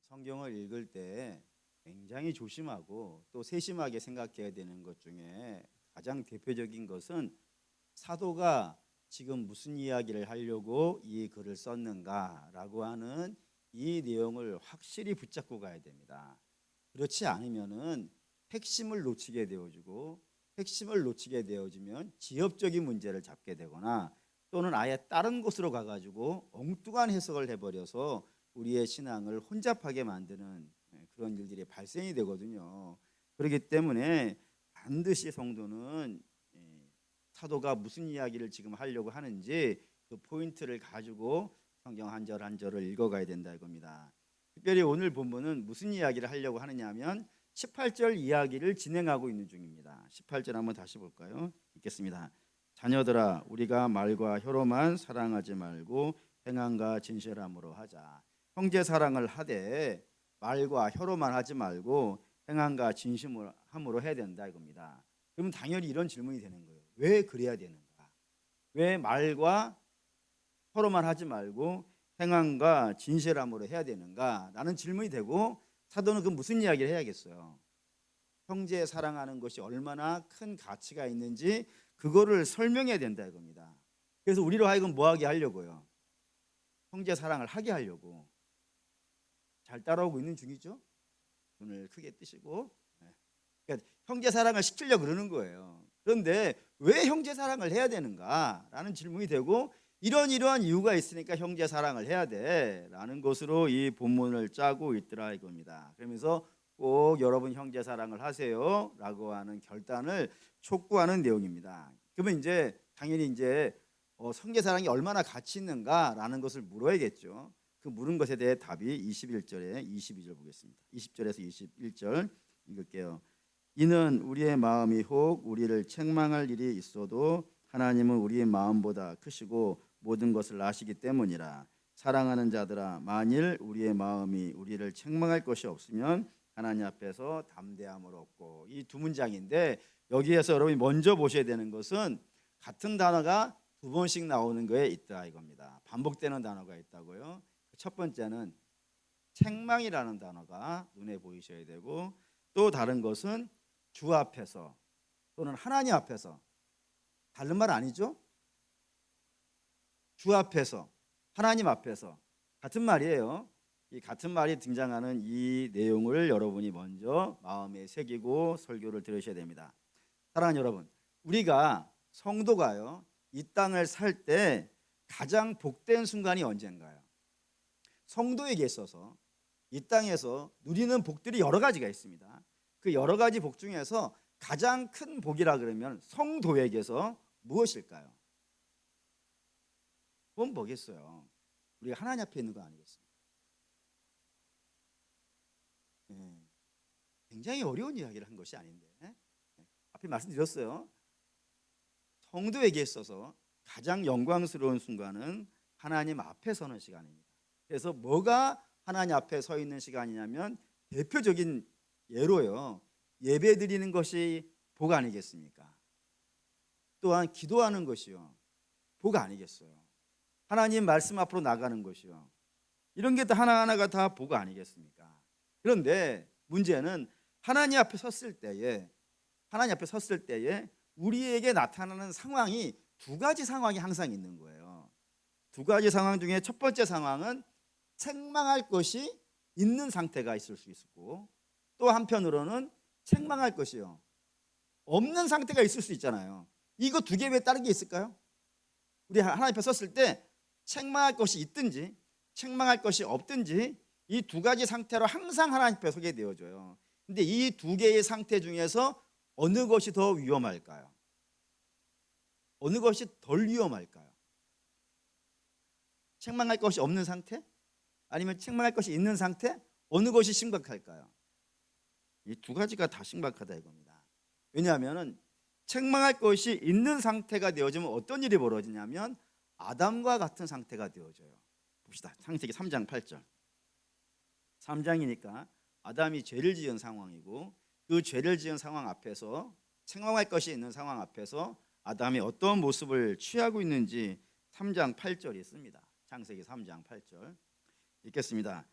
성경을 읽을 때 굉장히 조심하고 또 세심하게 생각해야 되는 것 중에 가장 대표적인 것은 사도가 지금 무슨 이야기를 하려고 이 글을 썼는가라고 하는 이 내용을 확실히 붙잡고 가야 됩니다. 그렇지 않으면은 핵심을 놓치게 되어지고 핵심을 놓치게 되어지면 지엽적인 문제를 잡게 되거나 또는 아예 다른 곳으로 가가지고 엉뚱한 해석을 해버려서 우리의 신앙을 혼잡하게 만드는 그런 일들이 발생이 되거든요. 그렇기 때문에 반드시 성도는 사도가 무슨 이야기를 지금 하려고 하는지 그 포인트를 가지고 성경 한 절 한 절을 읽어가야 된다 이겁니다. 특별히 오늘 본문은 무슨 이야기를 하려고 하느냐면 18절 이야기를 진행하고 있는 중입니다. 18절 한번 다시 볼까요? 읽겠습니다. 자녀들아 우리가 말과 혀로만 사랑하지 말고 행함과 진실함으로 하자. 형제 사랑을 하되 말과 혀로만 하지 말고 행함과 진심함으로 해야 된다 이겁니다. 그러면 당연히 이런 질문이 되는 거예요. 왜 그래야 되는가? 왜 말과 혀로만 하지 말고 행함과 진실함으로 해야 되는가? 라는 질문이 되고 사도는 그 무슨 이야기를 해야겠어요? 형제 사랑하는 것이 얼마나 큰 가치가 있는지 그거를 설명해야 된다 이겁니다. 그래서 우리로 하여금 뭐하게 하려고요? 형제 사랑을 하게 하려고. 잘 따라오고 있는 중이죠? 눈을 크게 뜨시고. 그러니까 형제 사랑을 시키려고 그러는 거예요. 그런데 왜 형제 사랑을 해야 되는가? 라는 질문이 되고 이러한 이유가 있으니까 형제 사랑을 해야 돼 라는 것으로 이 본문을 짜고 있더라 이겁니다. 그러면서 꼭 여러분 형제 사랑을 하세요 라고 하는 결단을 촉구하는 내용입니다. 그러면 이제 당연히 이제 형제 사랑이 얼마나 가치 있는가 라는 것을 물어야겠죠. 그 물은 것에 대해 답이 21절에 22절 보겠습니다. 20절에서 21절 읽을게요. 이는 우리의 마음이 혹 우리를 책망할 일이 있어도 하나님은 우리의 마음보다 크시고 모든 것을 아시기 때문이라. 사랑하는 자들아 만일 우리의 마음이 우리를 책망할 것이 없으면 하나님 앞에서 담대함을 얻고. 이 두 문장인데 여기에서 여러분이 먼저 보셔야 되는 것은 같은 단어가 두 번씩 나오는 거에 있다 이겁니다. 반복되는 단어가 있다고요. 첫 번째는 책망이라는 단어가 눈에 보이셔야 되고 또 다른 것은 주 앞에서 또는 하나님 앞에서. 다른 말 아니죠? 주 앞에서 하나님 앞에서 같은 말이에요. 이 같은 말이 등장하는 이 내용을 여러분이 먼저 마음에 새기고 설교를 들으셔야 됩니다. 사랑하는 여러분, 우리가 성도가요 이 땅을 살 때 가장 복된 순간이 언젠가요? 성도에게 있어서 이 땅에서 누리는 복들이 여러 가지가 있습니다. 그 여러 가지 복 중에서 가장 큰 복이라 그러면 성도에게서 무엇일까요? 그건 뭐겠어요? 우리가 하나님 앞에 있는 거 아니겠습니까? 굉장히 어려운 이야기를 한 것이 아닌데 앞에 말씀드렸어요. 성도에게 있어서 가장 영광스러운 순간은 하나님 앞에 서는 시간입니다. 그래서 뭐가 하나님 앞에 서 있는 시간이냐면 대표적인 예로요 예배 드리는 것이 복 아니겠습니까? 또한 기도하는 것이요 복 아니겠어요? 하나님 말씀 앞으로 나가는 것이요 이런 게 다 하나하나가 다 복 아니겠습니까? 그런데 문제는 하나님 앞에 섰을 때에 우리에게 나타나는 상황이 두 가지 상황이 항상 있는 거예요. 두 가지 상황 중에 첫 번째 상황은 책망할 것이 있는 상태가 있을 수 있고 또 한편으로는 책망할 것이요 없는 상태가 있을 수 있잖아요. 이거 두 개 외에 다른 게 있을까요? 우리 하나님 앞에 섰을 때 책망할 것이 있든지 책망할 것이 없든지 이 두 가지 상태로 항상 하나님 앞에 서게 되어져요. 근데 이 두 개의 상태 중에서 어느 것이 더 위험할까요? 어느 것이 덜 위험할까요? 책망할 것이 없는 상태? 아니면 책망할 것이 있는 상태? 어느 것이 심각할까요? 이 두 가지가 다 심각하다 이겁니다. 왜냐하면 책망할 것이 있는 상태가 되어지면 어떤 일이 벌어지냐면 아담과 같은 상태가 되어져요. 봅시다. 창세기 3장 8절. 3장이니까 아담이 죄를 지은 상황이고 그 죄를 지은 상황 앞에서 책망할 것이 있는 상황 앞에서 아담이 어떤 모습을 취하고 있는지 3장 8절이 있습니다. 창세기 3장 8절 읽겠습니다.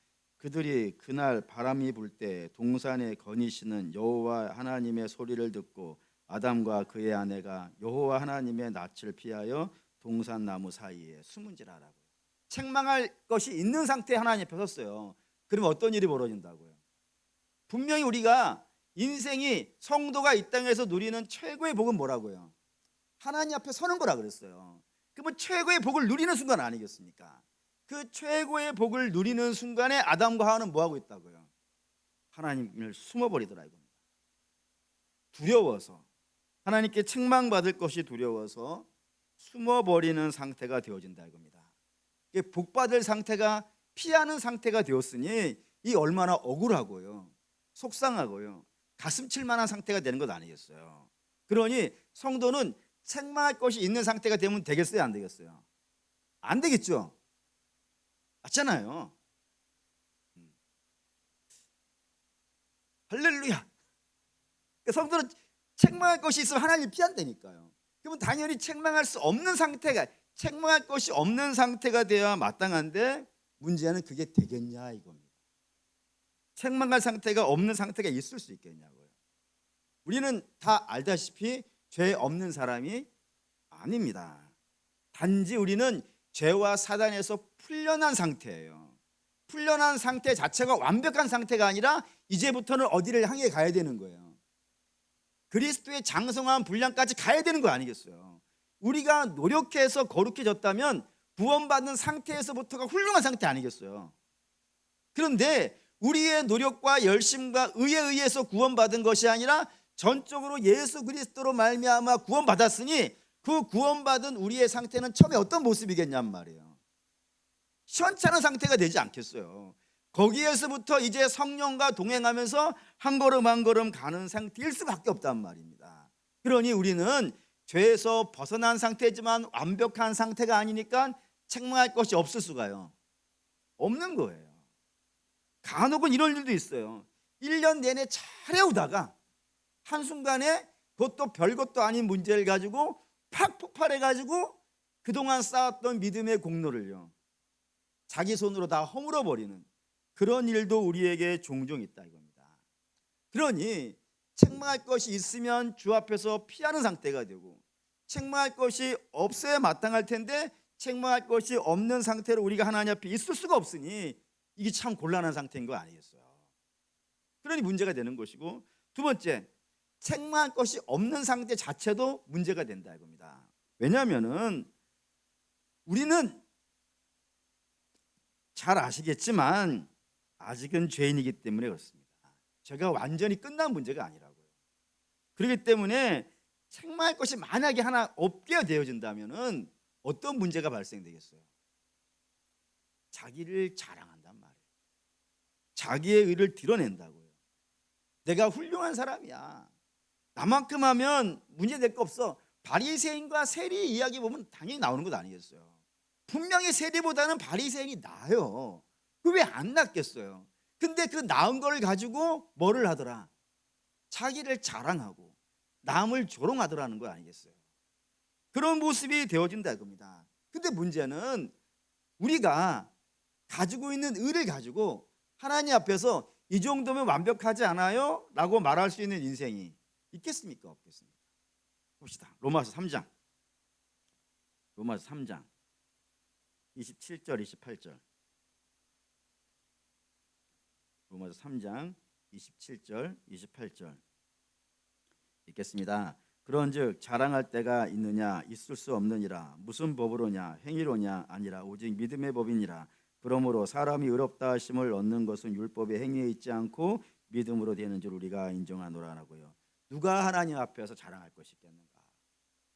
그들이 그날 바람이 불 때 동산에 거니시는 여호와 하나님의 소리를 듣고 아담과 그의 아내가 여호와 하나님의 낯을 피하여 동산 나무 사이에 숨은지라라고요. 책망할 것이 있는 상태에 하나님 앞에 섰어요. 그러면 어떤 일이 벌어진다고요? 분명히 우리가 인생이 성도가 이 땅에서 누리는 최고의 복은 뭐라고요? 하나님 앞에 서는 거라 그랬어요. 그러면 최고의 복을 누리는 순간 아니겠습니까? 그 최고의 복을 누리는 순간에 아담과 하와는 뭐하고 있다고요? 하나님을 숨어버리더라 이겁니다. 두려워서, 하나님께 책망받을 것이 두려워서 숨어버리는 상태가 되어진다 이겁니다. 복받을 상태가 피하는 상태가 되었으니 이 얼마나 억울하고요, 속상하고요, 가슴 칠 만한 상태가 되는 것 아니겠어요? 그러니 성도는 책망할 것이 있는 상태가 되면 되겠어요, 안 되겠어요? 안 되겠죠? 맞잖아요. 할렐루야. 성도는 책망할 것이 있으면 하나님을 피한다니까요. 그러면 당연히 책망할 것이 없는 상태가 되어야 마땅한데 문제는 그게 되겠냐 이겁니다. 책망할 상태가 없는 상태가 있을 수 있겠냐고요. 우리는 다 알다시피 죄 없는 사람이 아닙니다. 단지 우리는 죄와 사단에서 풀려난 상태예요. 풀려난 상태 자체가 완벽한 상태가 아니라 이제부터는 어디를 향해 가야 되는 거예요? 그리스도의 장성한 분량까지 가야 되는 거 아니겠어요? 우리가 노력해서 거룩해졌다면 구원받는 상태에서부터가 훌륭한 상태 아니겠어요? 그런데 우리의 노력과 열심과 의에 의해서 구원받은 것이 아니라 전적으로 예수 그리스도로 말미암아 구원받았으니 그 구원받은 우리의 상태는 처음에 어떤 모습이겠냔 말이에요. 시원찮은 상태가 되지 않겠어요. 거기에서부터 이제 성령과 동행하면서 한 걸음 한 걸음 가는 상태일 수밖에 없단 말입니다. 그러니 우리는 죄에서 벗어난 상태지만 완벽한 상태가 아니니까 책망할 것이 없을 수가요 없는 거예요. 간혹은 이런 일도 있어요. 1년 내내 잘해오다가 한순간에 그것도 별것도 아닌 문제를 가지고 팍 폭발해가지고 그동안 쌓았던 믿음의 공로를요 자기 손으로 다 허물어버리는 그런 일도 우리에게 종종 있다 이겁니다. 그러니 책망할 것이 있으면 주 앞에서 피하는 상태가 되고 책망할 것이 없어야 마땅할 텐데 책망할 것이 없는 상태로 우리가 하나님 앞에 있을 수가 없으니 이게 참 곤란한 상태인 거 아니겠어요? 그러니 문제가 되는 것이고, 두 번째, 책망할 것이 없는 상태 자체도 문제가 된다 이겁니다. 왜냐하면은 우리는 잘 아시겠지만 아직은 죄인이기 때문에 그렇습니다. 죄가 완전히 끝난 문제가 아니라고요. 그렇기 때문에 책망할 것이 만약에 하나 없게 되어진다면은 어떤 문제가 발생되겠어요? 자기를 자랑한단 말이에요. 자기의 의를 드러낸다고요. 내가 훌륭한 사람이야. 나만큼 하면 문제될 거 없어. 바리새인과 세리 이야기 보면 당연히 나오는 것 아니겠어요? 분명히 세리보다는 바리새인이 나아요. 그 왜 안 낫겠어요? 근데 그 나은 걸 가지고 뭐를 하더라? 자기를 자랑하고 남을 조롱하더라는 거 아니겠어요? 그런 모습이 되어진다 겁니다. 근데 문제는 우리가 가지고 있는 의를 가지고 하나님 앞에서 이 정도면 완벽하지 않아요? 라고 말할 수 있는 인생이 있겠습니까? 없겠습니까? 봅시다. 로마서 3장 27절 28절. 로마서 3장 27절 28절 읽겠습니다. 그런즉 자랑할 때가 있느냐? 있을 수 없느니라. 무슨 법으로냐? 행위로냐? 아니라 오직 믿음의 법이니라. 그러므로 사람이 의롭다 하심을 얻는 것은 율법의 행위에 있지 않고 믿음으로 되는 줄 우리가 인정하노라라고요. 누가 하나님 앞에서 자랑할 것이 있겠는가?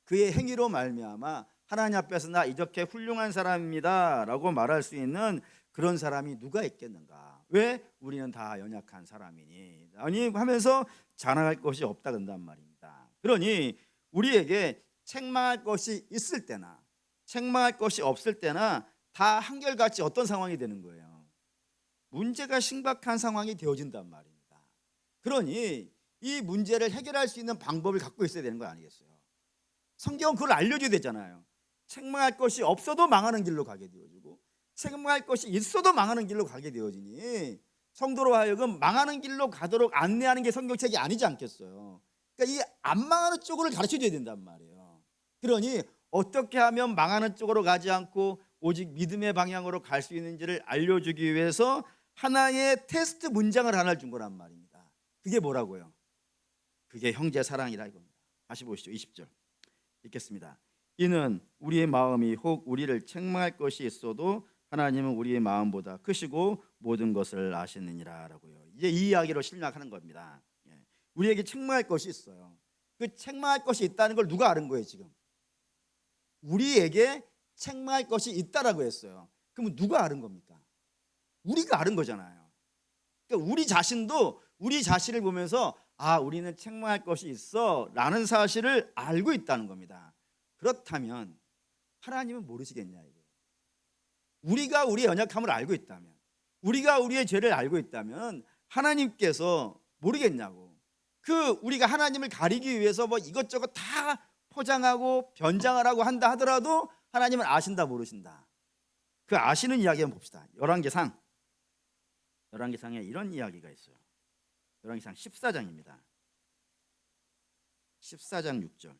그의 행위로 말미암아 하나님 앞에서 나 이렇게 훌륭한 사람입니다라고 말할 수 있는 그런 사람이 누가 있겠는가? 왜? 우리는 다 연약한 사람이니 아니 하면서 자랑할 것이 없다 그런단 말입니다. 그러니 우리에게 책망할 것이 있을 때나 책망할 것이 없을 때나 다 한결같이 어떤 상황이 되는 거예요? 문제가 심각한 상황이 되어진단 말입니다. 그러니 이 문제를 해결할 수 있는 방법을 갖고 있어야 되는 거 아니겠어요? 성경은 그걸 알려줘야 되잖아요. 책망할 것이 없어도 망하는 길로 가게 되어지고 책망할 것이 있어도 망하는 길로 가게 되어지니 성도로 하여금 망하는 길로 가도록 안내하는 게 성경책이 아니지 않겠어요. 그러니까 이 안 망하는 쪽을 가르쳐줘야 된단 말이에요. 그러니 어떻게 하면 망하는 쪽으로 가지 않고 오직 믿음의 방향으로 갈 수 있는지를 알려주기 위해서 하나의 테스트 문장을 하나 준 거란 말입니다. 그게 뭐라고요? 그게 형제 사랑이라 이겁니다. 다시 보시죠. 20절 읽겠습니다. 이는 우리의 마음이 혹 우리를 책망할 것이 있어도 하나님은 우리의 마음보다 크시고 모든 것을 아시느니라 라고요. 이제 이 이야기로 시작하는 겁니다. 우리에게 책망할 것이 있어요. 그 책망할 것이 있다는 걸 누가 아는 거예요 지금? 우리에게 책망할 것이 있다라고 했어요. 그러면 누가 아는 겁니까? 우리가 아는 거잖아요. 그러니까 우리 자신도 우리 자신을 보면서 아, 우리는 책망할 것이 있어 라는 사실을 알고 있다는 겁니다. 그렇다면 하나님은 모르시겠냐 이거예요. 우리가 우리의 연약함을 알고 있다면, 우리가 우리의 죄를 알고 있다면 하나님께서 모르겠냐고. 그 우리가 하나님을 가리기 위해서 뭐 이것저것 다 포장하고 변장을 하고 한다 하더라도 하나님은 아신다 모르신다. 그 아시는 이야기 한번 봅시다. 열왕기상에 이런 이야기가 있어요. 열왕기상 14장입니다. 14장 6절.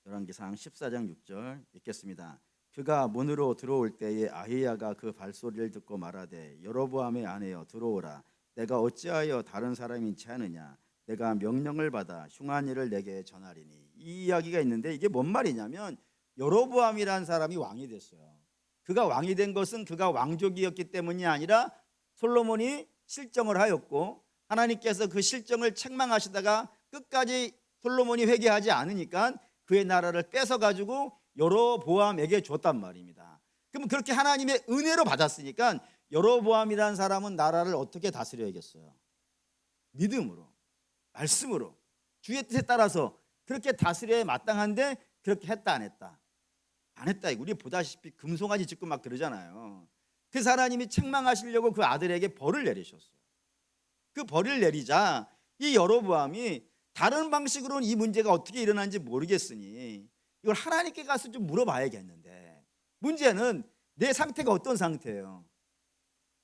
열왕기상 14장 6절 읽겠습니다. 그가 문으로 들어올 때에 아히야가 그 발소리를 듣고 말하되 여로보암의 아내여 들어오라. 내가 어찌하여 다른 사람인지 아느냐. 내가 명령을 받아 흉한 일을 내게 전하리니. 이 이야기가 있는데 이게 뭔 말이냐면 여로보암이라는 사람이 왕이 됐어요. 그가 왕이 된 것은 그가 왕족이었기 때문이 아니라 솔로몬이 실정을 하였고 하나님께서 그 실정을 책망하시다가 끝까지 솔로몬이 회개하지 않으니까 그의 나라를 뺏어가지고 여로보암에게 줬단 말입니다. 그러면 그렇게 하나님의 은혜로 받았으니까 여로보암이라는 사람은 나라를 어떻게 다스려야겠어요? 믿음으로, 말씀으로, 주의 뜻에 따라서 그렇게 다스려야 마땅한데 그렇게 했다 안 했다? 안 했다. 우리 보다시피 금송아지 짚고 막 그러잖아요. 그래서 하나님이 책망하시려고 그 아들에게 벌을 내리셨어요. 그 벌을 내리자 이 여로보암이 다른 방식으로는 이 문제가 어떻게 일어난지 모르겠으니 이걸 하나님께 가서 좀 물어봐야겠는데 문제는 내 상태가 어떤 상태예요?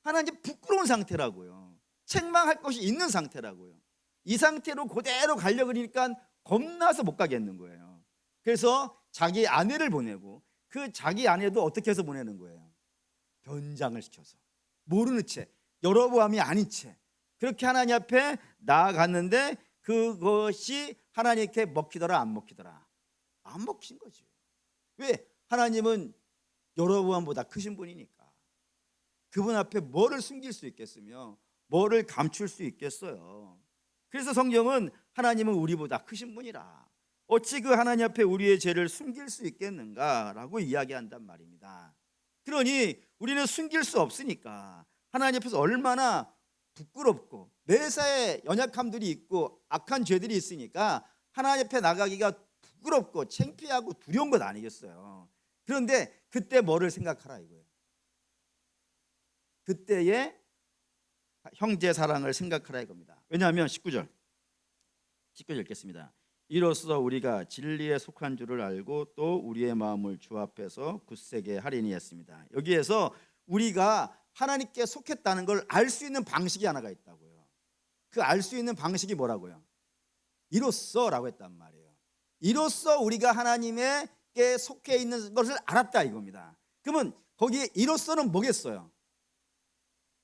하나님 부끄러운 상태라고요. 책망할 것이 있는 상태라고요. 이 상태로 그대로 가려고 그러니까 겁나서 못 가겠는 거예요. 그래서 자기 아내를 보내고 그 자기 아내도 어떻게 해서 보내는 거예요? 변장을 시켜서 모르는 채, 여로보암이 아닌 채 그렇게 하나님 앞에 나아갔는데 그것이 하나님께 먹히더라 안 먹히더라? 안 먹힌 거죠. 왜? 하나님은 여로보암보다 크신 분이니까. 그분 앞에 뭐를 숨길 수 있겠으며 뭐를 감출 수 있겠어요. 그래서 성경은 하나님은 우리보다 크신 분이라 어찌 그 하나님 앞에 우리의 죄를 숨길 수 있겠는가라고 이야기한단 말입니다. 그러니 우리는 숨길 수 없으니까 하나님 앞에서 얼마나 부끄럽고 매사에 연약함들이 있고 악한 죄들이 있으니까 하나님 앞에 나가기가 부끄럽고 창피하고 두려운 것 아니겠어요. 그런데 그때 뭐를 생각하라 이거예요. 그때의 형제 사랑을 생각하라 이겁니다. 왜냐하면 19절 읽겠습니다. 이로써 우리가 진리에 속한 줄을 알고 또 우리의 마음을 주 앞에서 굳세게 하리니 했습니다. 여기에서 우리가 하나님께 속했다는 걸 알 수 있는 방식이 하나가 있다고요. 그 알 수 있는 방식이 뭐라고요? 이로써라고 했단 말이에요. 이로써 우리가 하나님께 속해 있는 것을 알았다 이겁니다. 그러면 거기에 이로써는 뭐겠어요?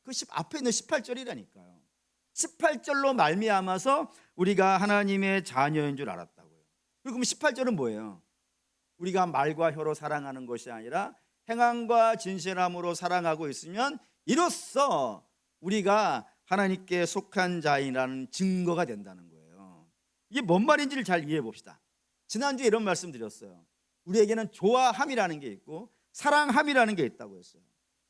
그 앞에 있는 18절이라니까요. 18절로 말미암아서 우리가 하나님의 자녀인 줄 알았다고요. 그럼 18절은 뭐예요? 우리가 말과 혀로 사랑하는 것이 아니라 행함과 진실함으로 사랑하고 있으면 이로써 우리가 하나님께 속한 자이라는 증거가 된다는 거예요. 이게 뭔 말인지를 잘 이해해 봅시다. 지난주에 이런 말씀 드렸어요. 우리에게는 좋아함이라는 게 있고 사랑함이라는 게 있다고 했어요.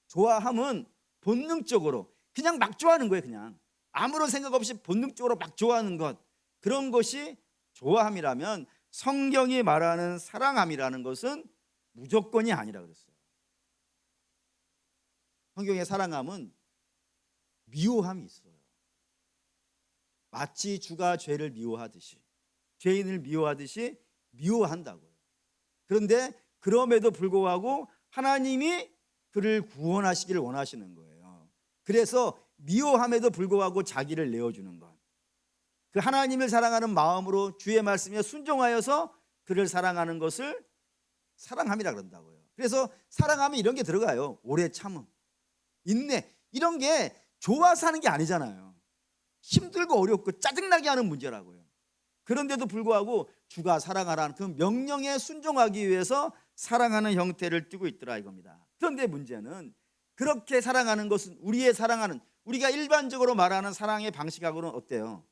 좋아함은 본능적으로 그냥 막 좋아하는 거예요. 그냥 아무런 생각 없이 본능적으로 막 좋아하는 것, 그런 것이 좋아함이라면 성경이 말하는 사랑함이라는 것은 무조건이 아니라 그랬어요. 성경의 사랑함은 미워함이 있어요. 마치 주가 죄를 미워하듯이 죄인을 미워하듯이 미워한다고요. 그런데 그럼에도 불구하고 하나님이 그를 구원하시기를 원하시는 거예요. 그래서 미워함에도 불구하고 자기를 내어주는 것. 그 하나님을 사랑하는 마음으로 주의 말씀에 순종하여서 그를 사랑하는 것을 사랑함이라 그런다고요. 그래서 사랑하면 이런 게 들어가요. 오래 참음, 인내, 이런 게 좋아서 하는 게 아니잖아요. 힘들고 어렵고 짜증나게 하는 문제라고요. 그런데도 불구하고 주가 사랑하라는 그 명령에 순종하기 위해서 사랑하는 형태를 띠고 있더라 이겁니다. 그런데 문제는 그렇게 사랑하는 것은 우리의 사랑하는, 우리가 일반적으로 말하는 사랑의 방식하고는 어때요?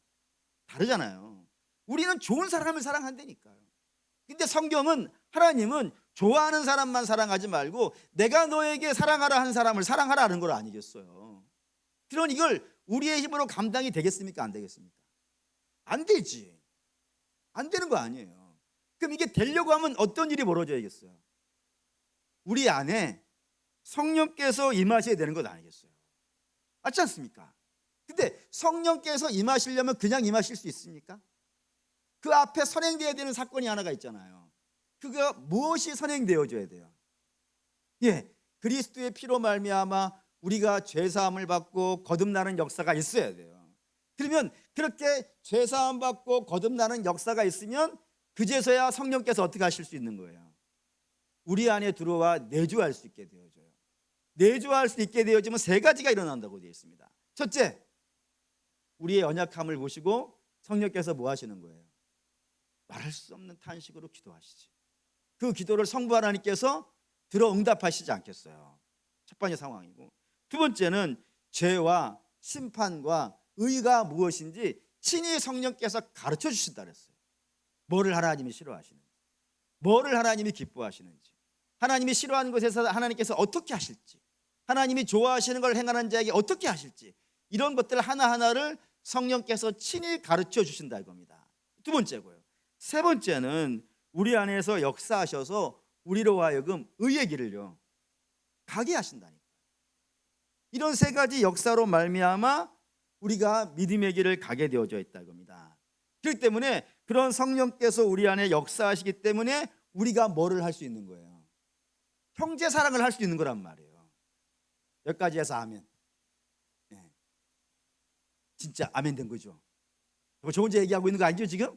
다르잖아요. 우리는 좋은 사람을 사랑한다니까요. 근데 성경은, 하나님은 좋아하는 사람만 사랑하지 말고 내가 너에게 사랑하라 한 사람을 사랑하라는 걸 아니겠어요? 그런 이걸 우리의 힘으로 감당이 되겠습니까? 안 되겠습니까? 안 되지. 안 되는 거 아니에요. 그럼 이게 되려고 하면 어떤 일이 벌어져야겠어요? 우리 안에 성령께서 임하셔야 되는 것 아니겠어요? 맞지 않습니까? 근데 성령께서 임하시려면 그냥 임하실 수 있습니까? 그 앞에 선행되어야 되는 사건이 하나가 있잖아요. 그거 무엇이 선행되어져야 돼요? 예, 그리스도의 피로 말미암아 우리가 죄사함을 받고 거듭나는 역사가 있어야 돼요. 그러면 그렇게 죄사함 받고 거듭나는 역사가 있으면 그제서야 성령께서 어떻게 하실 수 있는 거예요? 우리 안에 들어와 내주할 수 있게 되어져요. 내주할 수 있게 되어지면 세 가지가 일어난다고 되어 있습니다. 첫째, 우리의 연약함을 보시고 성령께서 뭐 하시는 거예요? 말할 수 없는 탄식으로 기도하시지. 그 기도를 성부 하나님께서 들어 응답하시지 않겠어요? 첫 번째 상황이고, 두 번째는 죄와 심판과 의가 무엇인지 친히 성령께서 가르쳐 주신다 그랬어요. 뭐를 하나님이 싫어하시는지, 뭐를 하나님이 기뻐하시는지, 하나님이 싫어하는 것에서 하나님께서 어떻게 하실지, 하나님이 좋아하시는 걸 행하는 자에게 어떻게 하실지, 이런 것들 하나하나를 성령께서 친히 가르쳐 주신다 이겁니다. 두 번째고요. 세 번째는 우리 안에서 역사하셔서 우리로 하여금 의의 길을요 가게 하신다니까. 이런 세 가지 역사로 말미암아 우리가 믿음의 길을 가게 되어져 있다 이겁니다. 그렇기 때문에 그런 성령께서 우리 안에 역사하시기 때문에 우리가 뭐를 할 수 있는 거예요? 형제 사랑을 할 수 있는 거란 말이에요. 여기까지 해서 아멘. 네. 진짜 아멘 된 거죠. 저 혼자 얘기하고 있는 거 아니죠 지금?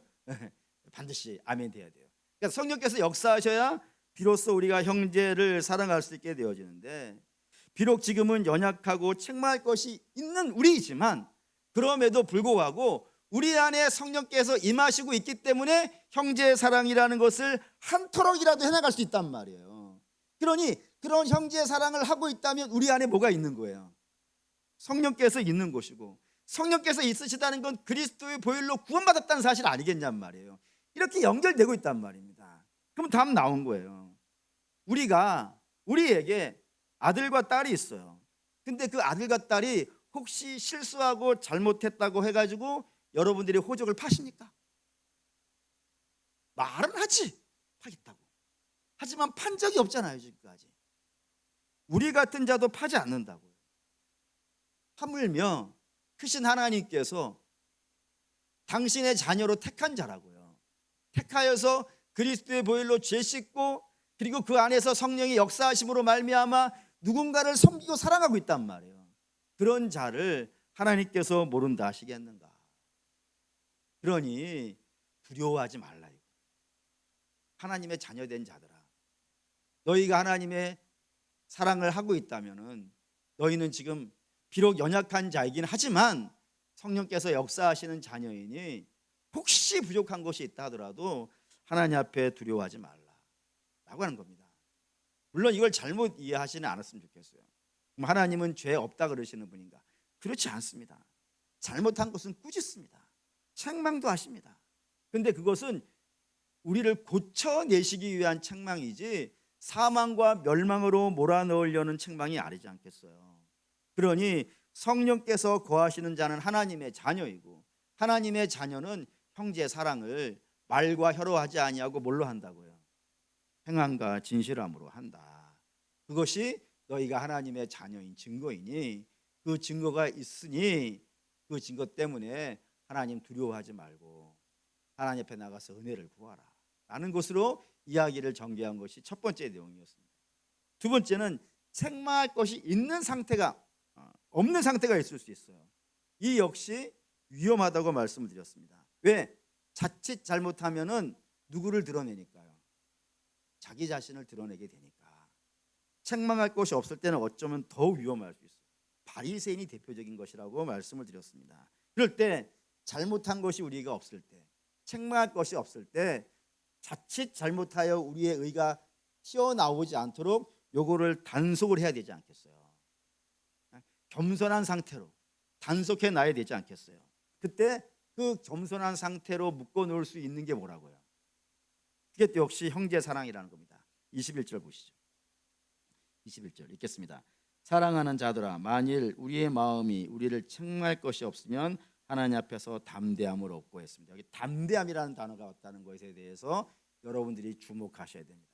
반드시 아멘 돼야 돼요. 그러니까 성령께서 역사하셔야 비로소 우리가 형제를 사랑할 수 있게 되어지는데, 비록 지금은 연약하고 책망할 것이 있는 우리이지만 그럼에도 불구하고 우리 안에 성령께서 임하시고 있기 때문에 형제 사랑이라는 것을 한토록이라도 해나갈 수 있단 말이에요. 그러니 그런 형제 사랑을 하고 있다면 우리 안에 뭐가 있는 거예요? 성령께서 있는 것이고, 성령께서 있으시다는 건 그리스도의 보혈로 구원받았다는 사실 아니겠냔 말이에요. 이렇게 연결되고 있단 말입니다. 그럼 답 나온 거예요. 우리에게 아들과 딸이 있어요. 근데 그 아들과 딸이 혹시 실수하고 잘못했다고 해가지고 여러분들이 호적을 파십니까? 말은 하지, 파겠다고. 하지만 판 적이 없잖아요 지금까지. 우리 같은 자도 파지 않는다고요. 하물며 크신 하나님께서 당신의 자녀로 택한 자라고요. 택하여서 그리스도의 보혈로 죄 씻고, 그리고 그 안에서 성령의 역사하심으로 말미암아 누군가를 섬기고 사랑하고 있단 말이에요. 그런 자를 하나님께서 모른다 하시겠는가? 그러니 두려워하지 말라. 하나님의 자녀된 자들아, 너희가 하나님의 사랑을 하고 있다면은 너희는 지금 비록 연약한 자이긴 하지만 성령께서 역사하시는 자녀이니 혹시 부족한 것이 있다 하더라도 하나님 앞에 두려워하지 말라라고 하는 겁니다. 물론 이걸 잘못 이해하시는 않았으면 좋겠어요. 그럼 하나님은 죄 없다 그러시는 분인가? 그렇지 않습니다. 잘못한 것은 꾸짖습니다. 책망도 하십니다. 근데 그것은 우리를 고쳐내시기 위한 책망이지 사망과 멸망으로 몰아넣으려는 책망이 아니지 않겠어요. 그러니 성령께서 거하시는 자는 하나님의 자녀이고, 하나님의 자녀는 형제 사랑을 말과 혀로 하지 아니하고 뭘로 한다고요? 행함과 진실함으로 한다. 그것이 너희가 하나님의 자녀인 증거이니, 그 증거가 있으니 그 증거 때문에 하나님 두려워하지 말고 하나님 앞에 나가서 은혜를 구하라 라는 것으로 이야기를 전개한 것이 첫 번째 내용이었습니다. 두 번째는 책망할 것이 있는 상태가 없는 상태가 있을 수 있어요. 이 역시 위험하다고 말씀을 드렸습니다. 왜? 자칫 잘못하면은 누구를 드러내니까요. 자기 자신을 드러내게 되니까. 책망할 것이 없을 때는 어쩌면 더 위험할 수 있어요. 바리새인이 대표적인 것이라고 말씀을 드렸습니다. 그럴 때 잘못한 것이 우리가 없을 때, 책망할 것이 없을 때 자칫 잘못하여 우리의 의가 튀어나오지 않도록 요거를 단속을 해야 되지 않겠어요? 겸손한 상태로 단속해 놔야 되지 않겠어요? 그때 그 겸손한 상태로 묶어 놓을 수 있는 게 뭐라고요? 그게 또 역시 형제 사랑이라는 겁니다. 21절 보시죠. 21절 읽겠습니다. 사랑하는 자들아, 만일 우리의 마음이 우리를 책망할 것이 없으면 하나님 앞에서 담대함을 얻고 했습니다. 여기 담대함이라는 단어가 왔다는 것에 대해서 여러분들이 주목하셔야 됩니다.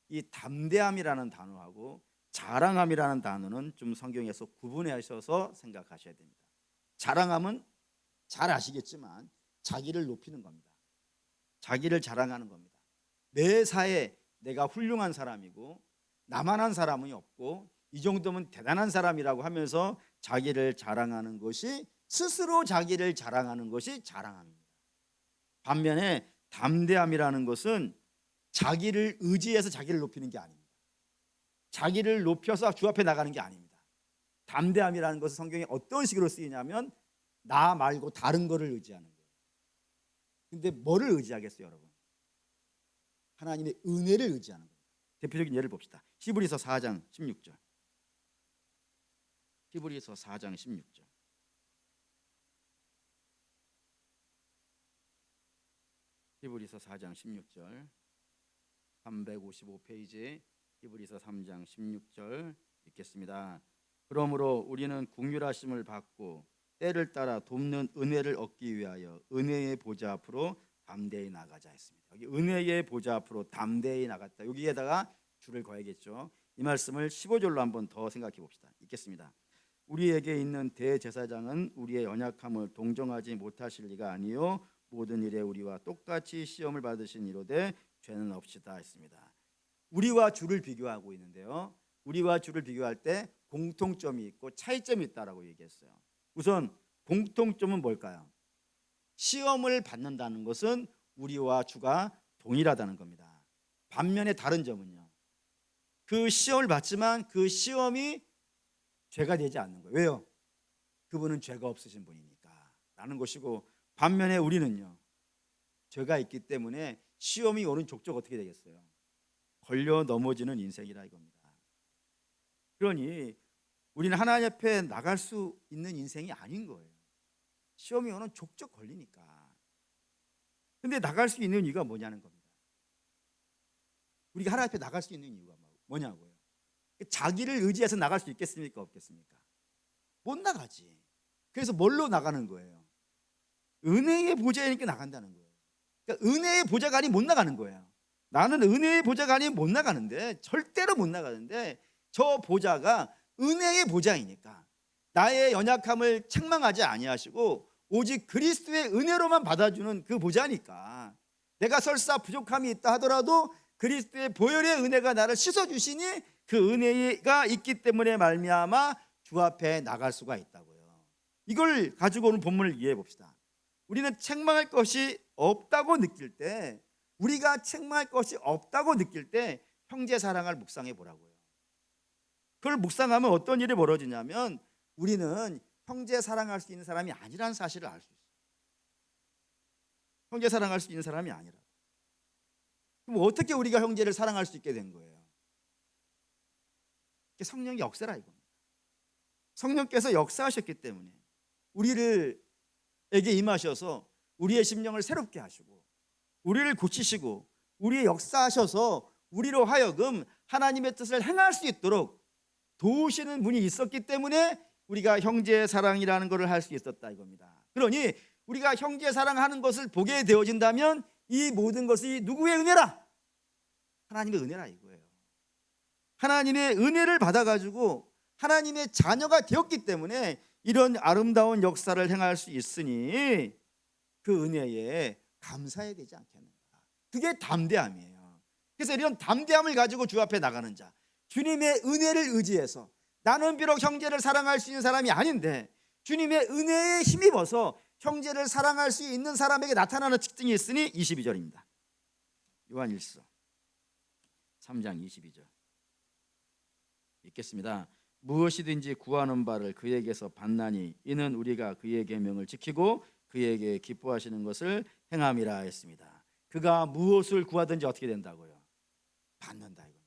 이 담대함이라는 단어하고 자랑함이라는 단어는 좀 성경에서 구분하셔서 생각하셔야 됩니다. 자랑함은 잘 아시겠지만 자기를 높이는 겁니다. 자기를 자랑하는 겁니다. 매사에 내가 훌륭한 사람이고 나만한 사람이 없고 이 정도면 대단한 사람이라고 하면서 자기를 자랑하는 것이, 스스로 자기를 자랑하는 것이 자랑함입니다. 반면에 담대함이라는 것은 자기를 의지해서 자기를 높이는 게 아닙니다. 자기를 높여서 주 앞에 나가는 게 아닙니다. 담대함이라는 것은 성경에 어떤 식으로 쓰이냐면 나 말고 다른 거를 의지하는 거예요. 근데 뭐를 의지하겠어요, 여러분? 하나님의 은혜를 의지하는 겁니다. 대표적인 예를 봅시다. 히브리서 4장 16절. 히브리서 4장 16절. 히브리서 4장 16절. 355페이지 히브리서 3장 16절 읽겠습니다. 그러므로 우리는 긍휼하심을 받고 때를 따라 돕는 은혜를 얻기 위하여 은혜의 보좌 앞으로 담대히 나가자 했습니다. 여기 은혜의 보좌 앞으로 담대히 나갔다. 여기에다가 줄을 거야겠죠. 이 말씀을 15절로 한번 더 생각해 봅시다. 읽겠습니다. 우리에게 있는 대제사장은 우리의 연약함을 동정하지 못하실 리가 아니요 모든 일에 우리와 똑같이 시험을 받으신 이로되 죄는 없이다 했습니다. 우리와 주를 비교하고 있는데요. 우리와 주를 비교할 때 공통점이 있고 차이점이 있다라고 얘기했어요. 우선 공통점은 뭘까요? 시험을 받는다는 것은 우리와 주가 동일하다는 겁니다. 반면에 다른 점은요. 그 시험을 받지만 그 시험이 죄가 되지 않는 거예요. 왜요? 그분은 죄가 없으신 분이니까 라는 것이고, 반면에 우리는요. 죄가 있기 때문에 시험이 오는 족족 어떻게 되겠어요? 걸려 넘어지는 인생이라 이겁니다. 그러니 우리는 하나님 앞에 나갈 수 있는 인생이 아닌 거예요. 시험이 오는 족족 걸리니까. 근데 나갈 수 있는 이유가 뭐냐는 겁니다. 우리가 하나님 앞에 나갈 수 있는 이유가 뭐냐고요. 자기를 의지해서 나갈 수 있겠습니까? 없겠습니까? 못 나가지. 그래서 뭘로 나가는 거예요? 은혜의 보좌니까 나간다는 거예요. 그러니까 은혜의 보좌가 아니면 못 나가는 거예요. 나는 은혜의 보좌가 아니면 못 나가는데, 절대로 못 나가는데 저 보좌가 은혜의 보좌이니까 나의 연약함을 책망하지 아니하시고 오직 그리스도의 은혜로만 받아주는 그 보좌니까, 내가 설사 부족함이 있다 하더라도 그리스도의 보혈의 은혜가 나를 씻어주시니 그 은혜가 있기 때문에 말미암아 주 앞에 나갈 수가 있다고요. 이걸 가지고 오는 본문을 이해해 봅시다. 우리는 책망할 것이 없다고 느낄 때, 우리가 책망할 것이 없다고 느낄 때 형제 사랑을 묵상해 보라고요. 그걸 묵상하면 어떤 일이 벌어지냐면 우리는 형제 사랑할 수 있는 사람이 아니라는 사실을 알 수 있어요. 형제 사랑할 수 있는 사람이 아니라. 그럼 어떻게 우리가 형제를 사랑할 수 있게 된 거예요? 성령의 역사라 이겁니다. 성령께서 역사하셨기 때문에 우리에게 임하셔서 우리의 심령을 새롭게 하시고 우리를 고치시고 우리의 역사하셔서 우리로 하여금 하나님의 뜻을 행할 수 있도록 도우시는 분이 있었기 때문에 우리가 형제 사랑이라는 것을 할 수 있었다 이겁니다. 그러니 우리가 형제 사랑하는 것을 보게 되어진다면 이 모든 것이 누구의 은혜라? 하나님의 은혜라 이거예요. 하나님의 은혜를 받아가지고 하나님의 자녀가 되었기 때문에 이런 아름다운 역사를 행할 수 있으니 그 은혜에 감사해야 되지 않겠는가. 그게 담대함이에요. 그래서 이런 담대함을 가지고 주 앞에 나가는 자, 주님의 은혜를 의지해서 나는 비록 형제를 사랑할 수 있는 사람이 아닌데 주님의 은혜에 힘입어서 형제를 사랑할 수 있는 사람에게 나타나는 특징이 있으니 22절입니다. 요한일서 3장 22절 읽겠습니다. 무엇이든지 구하는 바를 그에게서 받나니 이는 우리가 그의 계명을 지키고 그에게 기뻐하시는 것을 행함이라 했습니다. 그가 무엇을 구하든지 어떻게 된다고요? 받는다 이겁니다.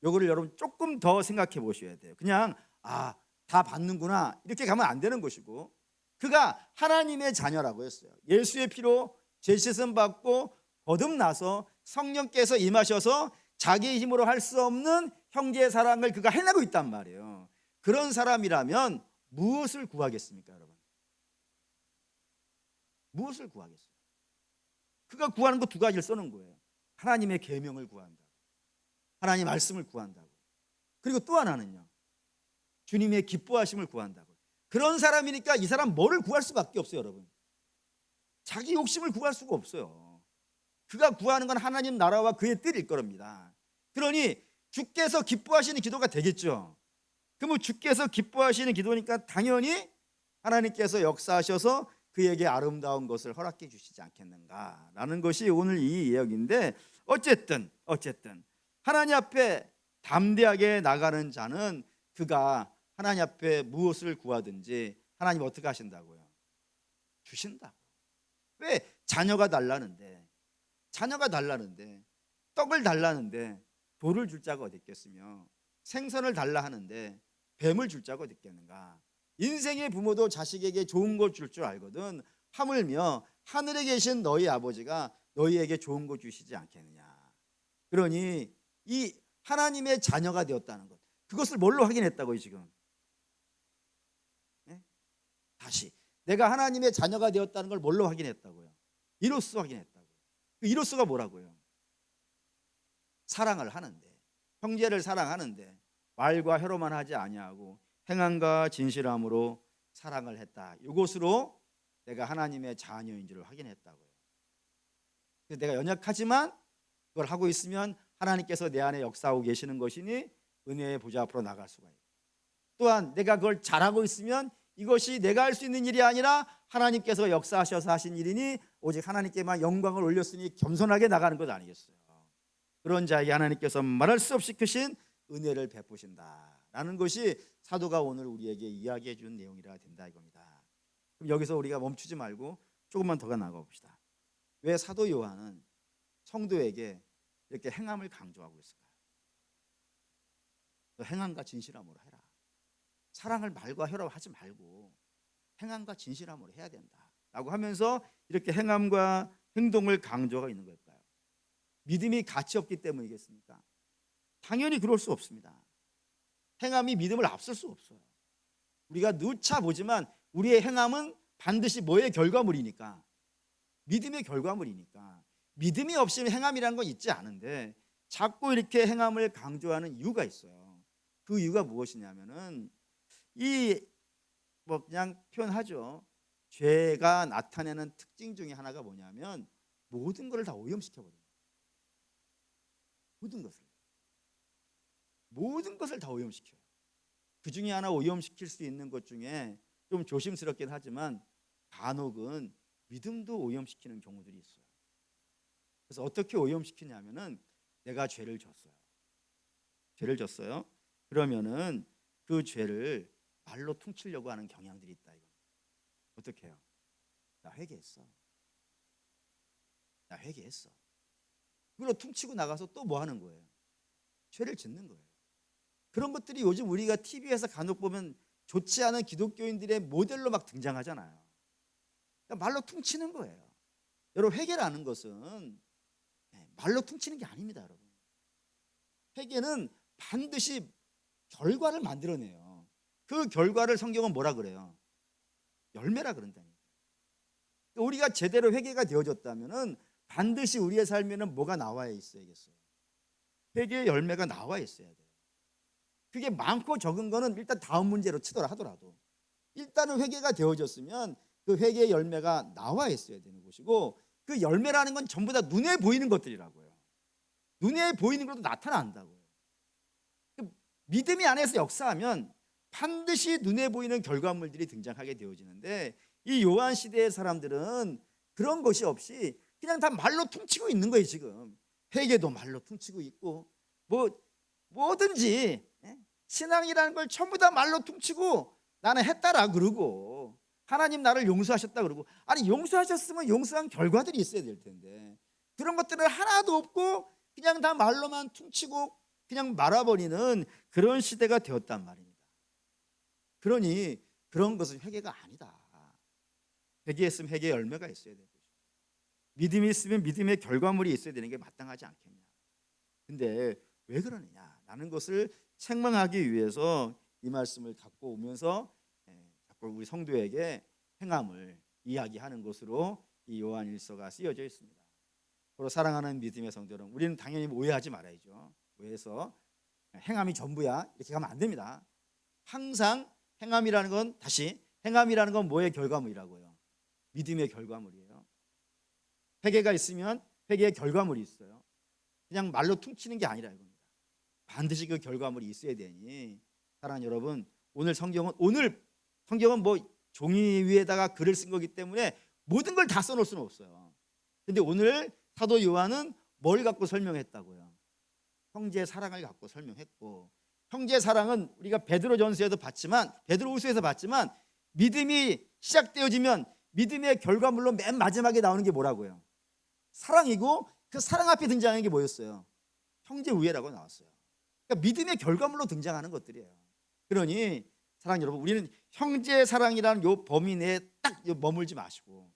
요거를 여러분 조금 더 생각해 보셔야 돼요. 그냥 다 받는구나 이렇게 가면 안 되는 것이고, 그가 하나님의 자녀라고 했어요. 예수의 피로 죄씻음 받고 거듭나서 성령께서 임하셔서 자기의 힘으로 할 수 없는 형제의 사랑을 그가 해내고 있단 말이에요. 그런 사람이라면 무엇을 구하겠습니까, 여러분? 무엇을 구하겠어요? 그가 구하는 거 두 가지를 써는 거예요. 하나님의 계명을 구한다고, 하나님 말씀을 구한다고, 그리고 또 하나는요, 주님의 기뻐하심을 구한다고. 그런 사람이니까 이 사람 뭐를 구할 수밖에 없어요, 여러분. 자기 욕심을 구할 수가 없어요. 그가 구하는 건 하나님 나라와 그의 뜻일 겁니다. 그러니 주께서 기뻐하시는 기도가 되겠죠. 그러면 주께서 기뻐하시는 기도니까 당연히 하나님께서 역사하셔서 그에게 아름다운 것을 허락해 주시지 않겠는가라는 것이 오늘 이 이야기인데, 어쨌든 하나님 앞에 담대하게 나가는 자는 그가 하나님 앞에 무엇을 구하든지 하나님 어떻게 하신다고요? 주신다고. 왜? 자녀가 달라는데 떡을 달라는데 돌을 줄 자가 어디 있겠으며, 생선을 달라 하는데 뱀을 줄 자가 어디 있겠는가. 인생의 부모도 자식에게 좋은 것 줄 줄 알거든 하물며 하늘에 계신 너희 아버지가 너희에게 좋은 것 주시지 않겠느냐. 그러니 이 하나님의 자녀가 되었다는 것, 그것을 뭘로 확인했다고요 지금? 네? 다시 내가 하나님의 자녀가 되었다는 걸 뭘로 확인했다고요? 이로써 확인했다고요. 그 이로써가 뭐라고요? 사랑을 하는데, 형제를 사랑하는데 말과 혀로만 하지 아니하고 행함과 진실함으로 사랑을 했다. 이것으로 내가 하나님의 자녀인 줄을 확인했다고요. 그래서 내가 연약하지만 그걸 하고 있으면 하나님께서 내 안에 역사하고 계시는 것이니 은혜의 보좌 앞으로 나갈 수가 있고, 또한 내가 그걸 잘하고 있으면 이것이 내가 할 수 있는 일이 아니라 하나님께서 역사하셔서 하신 일이니 오직 하나님께만 영광을 올렸으니 겸손하게 나가는 것 아니겠어요. 그런 자에게 하나님께서 말할 수 없이 크신 은혜를 베푸신다라는 것이 사도가 오늘 우리에게 이야기해 준 내용이라 된다 이겁니다. 그럼 여기서 우리가 멈추지 말고 조금만 더 나가 봅시다. 왜 사도 요한은 성도에게 이렇게 행함을 강조하고 있을까요? 너 행함과 진실함으로 해라. 사랑을 말과 혀로 하지 말고 행함과 진실함으로 해야 된다라고 하면서 이렇게 행함과 행동을 강조하고 있는 걸까요? 믿음이 가치 없기 때문이겠습니까? 당연히 그럴 수 없습니다. 행함이 믿음을 앞설 수 없어요. 우리가 누차 보지만 우리의 행함은 반드시 뭐의 결과물이니까, 믿음의 결과물이니까. 믿음이 없이는 행함이라는 건 있지 않은데 자꾸 이렇게 행함을 강조하는 이유가 있어요. 그 이유가 무엇이냐면은 그냥 표현하죠. 죄가 나타내는 특징 중에 하나가 뭐냐면 모든 것을 다 오염시켜버려요. 모든 것을 다 오염시켜요. 그 중에 하나 오염시킬 수 있는 것 중에 좀 조심스럽긴 하지만 간혹은 믿음도 오염시키는 경우들이 있어요. 그래서 어떻게 오염시키냐면은 내가 죄를 졌어요. 그러면은 그 죄를 말로 퉁치려고 하는 경향들이 있다 이거. 어떻게 해요? 나 회개했어. 그걸 퉁치고 나가서 또 뭐 하는 거예요? 죄를 짓는 거예요. 그런 것들이 요즘 우리가 TV에서 간혹 보면 좋지 않은 기독교인들의 모델로 막 등장하잖아요. 그러니까 말로 퉁치는 거예요. 여러분, 회개라는 것은 말로 퉁치는 게 아닙니다, 여러분. 회개는 반드시 결과를 만들어내요. 그 결과를 성경은 뭐라 그래요? 열매라 그런다니까. 우리가 제대로 회개가 되어졌다면은 반드시 우리의 삶에는 뭐가 나와 있어야겠어요? 회개의 열매가 나와 있어야 돼요. 그게 많고 적은 거는 일단 다음 문제로 치더라 하더라도 일단은 회개가 되어졌으면 그 회개의 열매가 나와 있어야 되는 것이고, 그 열매라는 건 전부 다 눈에 보이는 것들이라고요. 눈에 보이는 것도 나타난다고요. 그 믿음이 안에서 역사하면 반드시 눈에 보이는 결과물들이 등장하게 되어지는데, 이 요한 시대의 사람들은 그런 것이 없이 그냥 다 말로 퉁치고 있는 거예요. 지금 회개도 말로 퉁치고 있고, 뭐든지 신앙이라는 걸 전부 다 말로 퉁치고 나는 했다라 그러고, 하나님 나를 용서하셨다 그러고, 아니 용서하셨으면 용서한 결과들이 있어야 될 텐데 그런 것들을 하나도 없고 그냥 다 말로만 퉁치고 그냥 말아버리는 그런 시대가 되었단 말입니다. 그러니 그런 것은 회개가 아니다. 회개했으면 회개의 열매가 있어야 되고, 믿음이 있으면 믿음의 결과물이 있어야 되는 게 마땅하지 않겠냐. 근데 왜 그러느냐 라는 것을 책망하기 위해서 이 말씀을 갖고 오면서 자꾸 우리 성도에게 행함을 이야기하는 것으로 이 요한일서가 쓰여져 있습니다. 서로 사랑하는 믿음의 성도 여러분, 우리는 당연히 오해하지 말아야죠. 오해해서 행함이 전부야 이렇게 가면 안 됩니다. 항상 행함이라는 건 뭐의 결과물이라고요? 믿음의 결과물이에요. 회개가 있으면 회개의 결과물이 있어요. 그냥 말로 퉁치는 게 아니라 이겁니다. 반드시 그 결과물이 있어야 되니, 사랑하는 여러분, 오늘 성경은 뭐 종이 위에다가 글을 쓴 거기 때문에 모든 걸 다 써놓을 수는 없어요. 근데 오늘 사도 요한은 뭘 갖고 설명했다고요? 형제의 사랑을 갖고 설명했고, 형제의 사랑은 우리가 베드로전서에서 봤지만 믿음이 시작되어지면 믿음의 결과물로 맨 마지막에 나오는 게 뭐라고요? 사랑이고, 그 사랑 앞에 등장하는 게 뭐였어요? 형제 우애라고 나왔어요. 그러니까 믿음의 결과물로 등장하는 것들이에요. 그러니 사랑하는 여러분, 우리는 형제 사랑이라는 요 범위 내에 딱 머물지 마시고,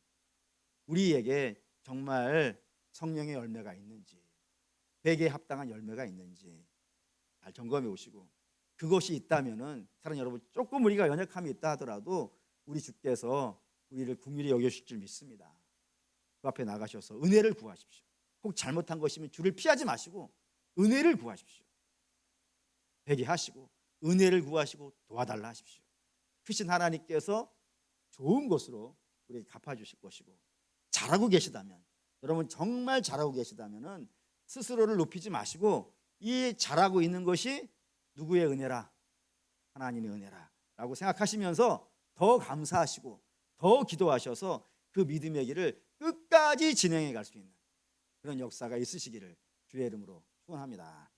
우리에게 정말 성령의 열매가 있는지, 회개에 합당한 열매가 있는지 잘 점검해 오시고, 그것이 있다면은 사랑하는 여러분, 조금 우리가 연약함이 있다 하더라도 우리 주께서 우리를 긍휼히 여겨주실 줄 믿습니다. 그 앞에 나가셔서 은혜를 구하십시오. 혹 잘못한 것이면 주를 피하지 마시고 은혜를 구하십시오. 회개하시고 은혜를 구하시고 도와달라 하십시오. 크신 하나님께서 좋은 것으로 우리에게 갚아주실 것이고, 잘하고 계시다면, 여러분 정말 잘하고 계시다면은 스스로를 높이지 마시고 이 잘하고 있는 것이 누구의 은혜라? 하나님의 은혜라 라고 생각하시면서 더 감사하시고 더 기도하셔서 그 믿음의 길을 끝까지 진행해 갈 수 있는 그런 역사가 있으시기를 주의 이름으로 축원합니다.